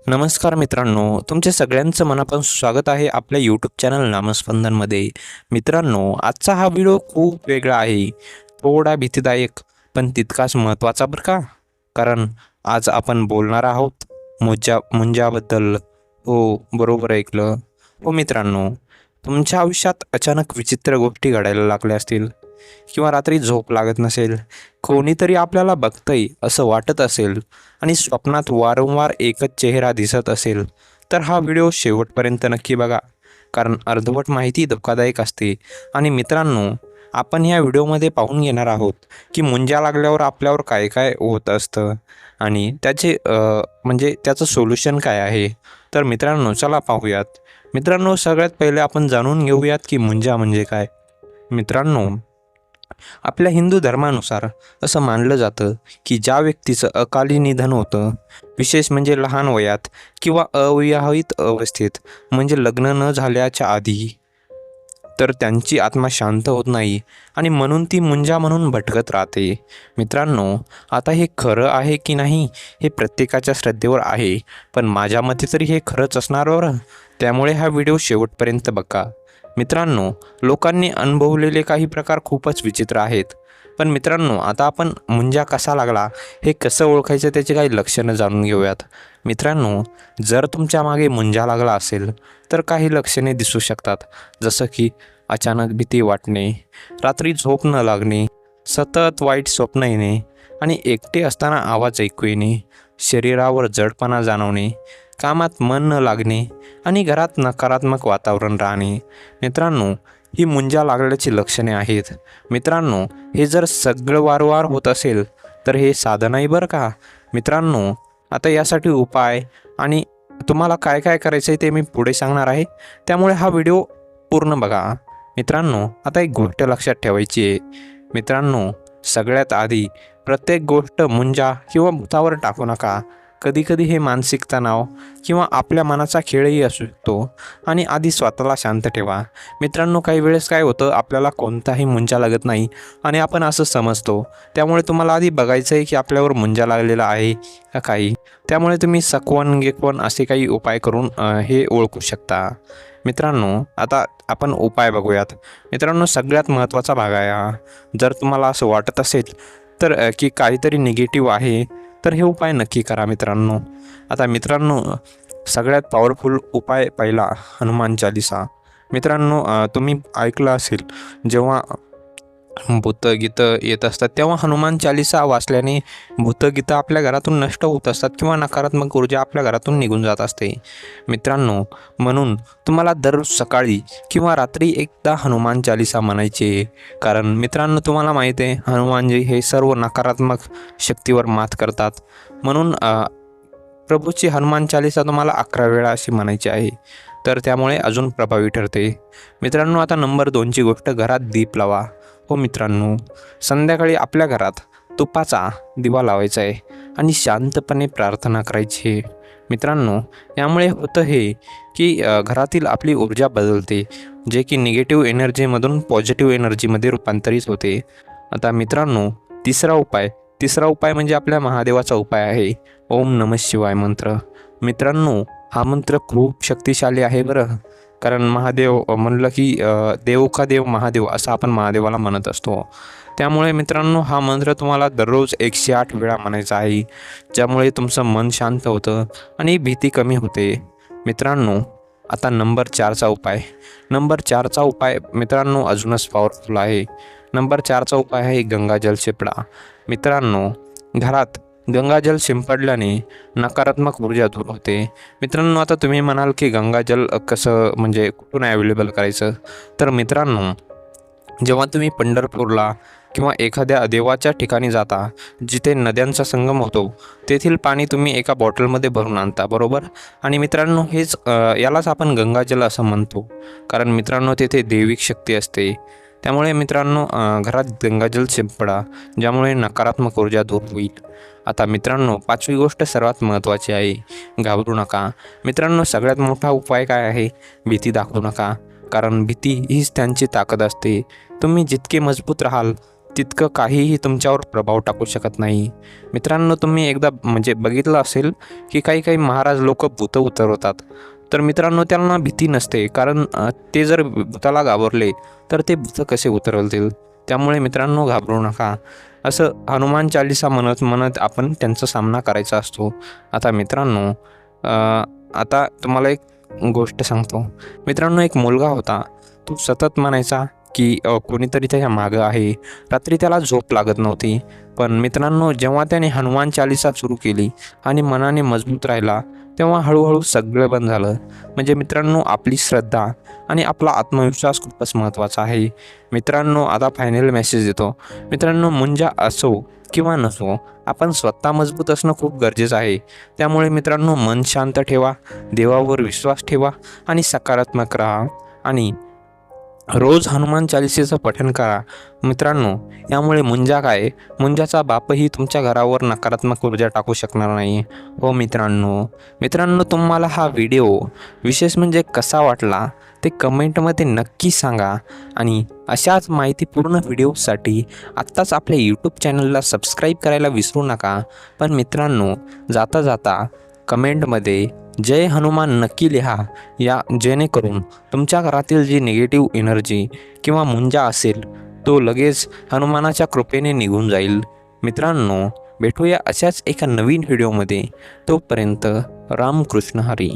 नमस्कार मित्रांनो, तुमच्या सगळ्यांचं मनापासून स्वागत आहे आपल्या यूट्यूब चॅनल नामस्पंदनमध्ये. मित्रांनो, आजचा हा व्हिडिओ खूप वेगळा आहे, थोडा भीतीदायक पण तितकाच महत्त्वाचा बरं का. कारण आज आपण बोलणार आहोत मुंजाबद्दल. हो, बरोबर ऐकलं. हो मित्रांनो, तुमच्या आयुष्यात अचानक विचित्र गोष्टी घडायला लागल्या असतील किंवा रात्री झोप लागत नसेल, कोणीतरी आपल्याला बघतंय असं वाटत असेल आणि स्वप्नात वारंवार एकच चेहरा दिसत असेल, तर हा व्हिडिओ शेवटपर्यंत नक्की बघा. कारण अर्धवट माहिती धोकादायक असते. आणि मित्रांनो, आपण ह्या व्हिडिओमध्ये पाहून घेणार आहोत की मुंजा लागल्यावर आपल्यावर काय काय होत असतं आणि म्हणजे त्याचं सोल्युशन काय आहे. तर मित्रांनो, चला पाहूयात. मित्रांनो, सगळ्यात पहिले आपण जाणून घेऊयात की मुंजा म्हणजे काय. मित्रांनो, आपल्या हिंदू धर्मानुसार असं मानलं जातं की ज्या व्यक्तीचं अकाली निधन होतं, विशेष म्हणजे लहान वयात किंवा अविवाहित अवस्थेत, म्हणजे लग्न न झाल्याच्या आधी, तर त्यांची आत्मा शांत होत नाही आणि म्हणून ती मुंजा म्हणून भटकत राहते. मित्रांनो, आता हे खरं आहे की नाही हे प्रत्येकाच्या श्रद्धेवर आहे, पण माझ्या मते तरी हे खरंच असणार बरं. त्यामुळे हा व्हिडिओ शेवटपर्यंत बघा. मित्रांनो, लोकांनी अनुभवलेले काही प्रकार खूपच विचित्र आहेत. पण मित्रांनो, आता आपण मुंजा कसा लागला हे कसं ओळखायचं त्याची काही लक्षणं जाणून घेऊयात. मित्रांनो, जर तुमच्या मागे मुंजा लागला असेल तर काही लक्षणे दिसू शकतात. जसं की अचानक भीती वाटणे, रात्री झोप न लागणे, सतत वाईट स्वप्न येणे आणि एकटे असताना आवाज ऐकू येणे, शरीरावर जडपणा जाणवणे, कामात मन न लागणे आणि घरात नकारात्मक वातावरण राहणे. मित्रांनो, ही मुंजा लागल्याची लक्षणे आहेत. मित्रांनो, हे जर सगळं वारंवार होत असेल तर हे साधन आहे बरं का. मित्रांनो, आता यासाठी उपाय आणि तुम्हाला काय काय करायचं आहे ते मी पुढे सांगणार आहे, त्यामुळे हा व्हिडिओ पूर्ण बघा. मित्रांनो, आता एक गोष्ट लक्षात ठेवायची आहे. मित्रांनो, सगळ्यात आधी प्रत्येक गोष्ट मुंजा किंवा भूतावर टाकू नका. कधीकधी हे मानसिक तणाव किंवा आपल्या मनाचा खेळही असू शकतो. आणि आधी स्वतःला शांत ठेवा. मित्रांनो, काही वेळेस काय होतं, आपल्याला कोणताही मुंजा लागत नाही आणि आपण असं समजतो. त्यामुळे तुम्हाला आधी बघायचं आहे की आपल्यावर मुंजा लागलेला आहे का काही. त्यामुळे तुम्ही सकवन गेकवन असे काही उपाय करून हे ओळखू शकता. मित्रांनो, आता आपण उपाय बघूयात. मित्रांनो, सगळ्यात महत्त्वाचा भाग आहे हा. जर तुम्हाला असं वाटत असेल तर की काहीतरी निगेटिव्ह आहे, तर हे उपाय नक्की करा मित्रांनो. आता मित्रांनो, सगळ्यात पॉवरफुल उपाय पहिला, हनुमान चालिसा. मित्रांनो, तुम्ही ऐकलं असेल, जेव्हा भूतगीतं येत असतात तेव्हा हनुमान चालिसा वाचल्याने भूतगीतं आपल्या घरातून नष्ट होत असतात किंवा नकारात्मक ऊर्जा आपल्या घरातून निघून जात असते. मित्रांनो, म्हणून तुम्हाला दररोज सकाळी किंवा रात्री एकदा हनुमान चालिसा म्हणायची. कारण मित्रांनो, तुम्हाला माहीत आहे, हनुमानजी हे सर्व नकारात्मक शक्तीवर मात करतात. म्हणून प्रभूची हनुमान चालिसा तुम्हाला 11 वेळा अशी म्हणायची आहे, तर त्यामुळे अजून प्रभावी ठरते. मित्रांनो, आता नंबर 2ची गोष्ट, घरात दीप लावा. हो मित्रांनो, संध्याकाळी आपल्या घरात तुपाचा दिवा लावायचा आहे आणि शांतपणे प्रार्थना करायची आहे. मित्रांनो, यामुळे होतं हे की घरातील आपली ऊर्जा बदलते, जे की निगेटिव्ह एनर्जीमधून पॉझिटिव्ह एनर्जीमध्ये रूपांतरित होते. आता मित्रांनो, तिसरा उपाय म्हणजे आपल्या महादेवाचा उपाय आहे, ओम नमः शिवाय मंत्र. मित्रांनो, हा मंत्र खूप शक्तिशाली आहे बरं. कारण महादेव म्हणलं की देव का देव महादेव असं आपण महादेवाला म्हणत असतो. त्यामुळे मित्रांनो, हा मंत्र तुम्हाला दररोज 108 वेळा म्हणायचा आहे, ज्यामुळे तुमचं मन शांत होतं आणि भीती कमी होते. मित्रांनो, आता नंबर 4चा उपाय मित्रांनो अजूनच पॉवरफुल आहे. नंबर 4चा उपाय आहे गंगाजल शिंपडा. मित्रांनो, घरात गंगाजल शिंपडल्याने नकारात्मक ऊर्जा दूर होते. मित्रांनो, आता तुम्ही म्हणाल की गंगाजल कसं, म्हणजे कुठून अवेलेबल करायचं. तर मित्रांनो, जेव्हा तुम्ही पंढरपूरला किंवा एखाद्या देवाच्या ठिकाणी जाता जिथे नद्यांचा संगम होतो, तेथील पाणी तुम्ही एका बॉटलमध्ये भरून आणता, बरोबर. आणि मित्रांनो, यालाच आपण गंगाजल असं म्हणतो. कारण मित्रांनो, तेथे दैविक शक्ती असते. त्यामुळे मित्रांनो, घरात गंगाजल शिंपडा, ज्यामुळे नकारात्मक ऊर्जा दूर होईल. आता मित्रांनो, 5वी गोष्ट सर्वात महत्त्वाची आहे, घाबरू नका. मित्रांनो, सगळ्यात मोठा उपाय काय आहे, भीती दाखवू नका. कारण भीती हीच त्यांची ताकद असते. तुम्ही जितके मजबूत राहाल तितकं काहीही तुमच्यावर प्रभाव टाकू शकत नाही. मित्रांनो, तुम्ही एकदा म्हणजे बघितलं असेल की काही काही महाराज लोक भूतं उतरवतात. तर मित्रांनो, त्यांना भीती नसते, कारण ते जर भूताला घाबरले तर ते भूतं कसे उतरवतील. त्यामुळे मित्रांनो, घाबरू नका. असं हनुमान चालीसा म्हणत म्हणत आपण त्यांचा सामना करायचा असतो. आता मित्रांनो, आता तुम्हाला एक गोष्ट सांगतो. मित्रांनो, एक मुलगा होता. तो सतत म्हणायचा की कोणीतरी त्याच्या मागं आहे. रात्री त्याला झोप लागत नव्हती. पण मित्रांनो, जेव्हा त्याने हनुमान चालीसा सुरू केली आणि मनाने मजबूत राहिला, तेव्हा हळूहळू सगळं बंद झालं. म्हणजे मित्रांनो, आपली श्रद्धा आणि आपला आत्मविश्वास खूपच महत्त्वाचा आहे. मित्रांनो, आता फायनल मेसेज देतो. मित्रांनो, मुंजा असो किंवा नसो, आपण स्वतः मजबूत असणं खूप गरजेचं आहे. त्यामुळे मित्रांनो, मन शांत ठेवा, देवावर विश्वास ठेवा आणि सकारात्मक राहा आणि रोज हनुमान चालिसेचं पठण करा. मित्रांनो, यामुळे मुंजाचा बापही तुमच्या घरावर नकारात्मक ऊर्जा टाकू शकणार नाही. हो मित्रांनो, तुम्हाला हा व्हिडिओ विशेष म्हणजे कसा वाटला ते कमेंटमध्ये नक्की सांगा. आणि अशाच माहितीपूर्ण व्हिडिओसाठी आत्ताच आपल्या यूट्यूब चॅनलला सबस्क्राईब करायला विसरू नका. पण मित्रांनो, जाता जाता कमेंटमध्ये जय हनुमान नक्की लिहा, जेणेकरून तुमच्या घरातील जी निगेटिव्ह एनर्जी किंवा मुंजा असेल तो लगेच हनुमानाच्या कृपेने निघून जाईल. मित्रांनो, भेटूया अशाच एका नवीन व्हिडिओमध्ये. तोपर्यंत रामकृष्ण हरी.